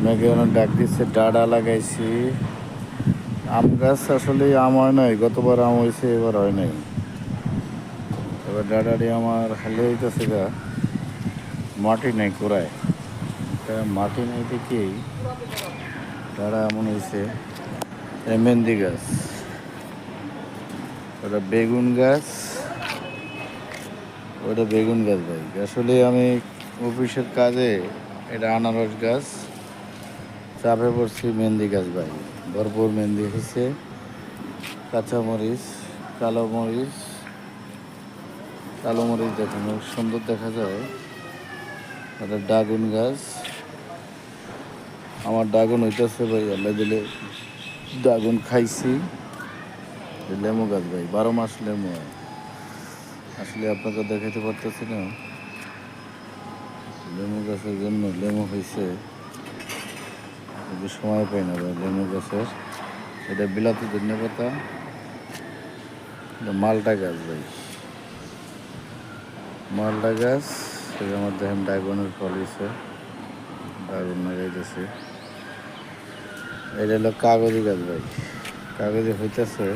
মেঘে অনেক ডাক দিচ্ছে, ডাডা লাগাইছি। আম গাছ আসলে আম হয় নাই, গতবার আম হয়েছে, এবার হয় নাই। এবার ডাডাটি আমার হালে হইতেছে গা, মাটি নাই কোরায়। মাটি নাই দেখেই ডাডা এমন হয়েছে। মেহেন্দি গাছ, ওটা বেগুন গাছ, ওটা বেগুন গাছ ভাই। আসলে আমি অফিসের কাজে এটা আনারস গাছ, চাপে পড়ছি মেহেন্দি গাছ ভাই। ভরপুর মেহেন্দি হয়েছে, কাঁচামরিচ, কালো মরিচ, কালো মরিচ দেখেন সুন্দর দেখা যায়। এটা ড্রাগন গাছ, আমার ড্রাগন হইতেছে ভাই, আল্লাহ দিলে ড্রাগন খাইছি। লেমু গাছ ভাই, 12 মাস লেমু হয়। আসলে আপনাকে দেখাতে পারতেছি না, লেমু গাছের জন্য লেমু হয়েছে, কিন্তু সময় পাই না ভাই লেমু গাছের। এটা বিলাতি ধন্যপাতা, এটা মালটা গাছ ভাই, মালটা গাছ। এটা আমার দেখেন ড্রাগনের ফল হয়েছে, ড্রাগন লাগাইতেছে। এটা হলো কাগজি গাছ ভাই, কাগজি হইতেছে,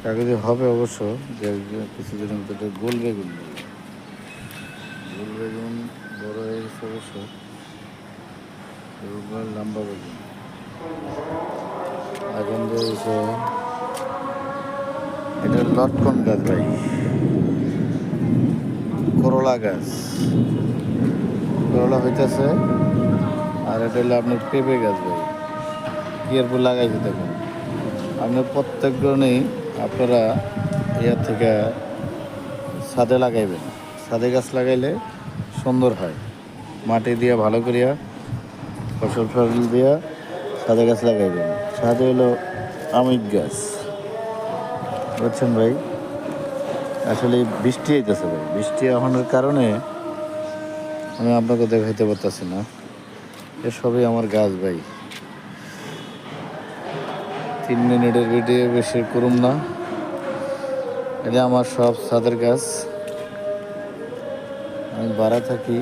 কাগজি হবে অবশ্য যে কিছুদিনের ভিতরে। গোল বেগুন, গোল বেগুন বড় হয়ে গেছে অবশ্য, লম্বা বেগুন এখন দিয়েছে। এটা লটকন গাছ ভাই, করলা গাছ, করলা হইতেছে। আর এটা হলো আপনার পেঁপে গাছ ভাই, কি এরপর লাগাইছে দেখুন। আপনি প্রত্যেক জনই আপনারা ইয়ার থেকে ছাদে লাগাইবেন, ছাদে গাছ লাগাইলে সুন্দর হয়। মাটি দিয়া ভালো করিয়া ফসল দিয়া ছাদে গাছ লাগাইবেন। ছাদে হলো আমিক গাছ, বুঝছেন ভাই। আসলে বৃষ্টি হইতেছে ভাই, বৃষ্টি হওয়ার কারণে আমি আপনাকে দেখাইতে পারতেছি না। এসবই আমার গাছ ভাই। 3 মিনিটের ভিডিও বেশি করুম না। এটা আমার সব ছাদের গাছ, আমি ভাড়া থাকি।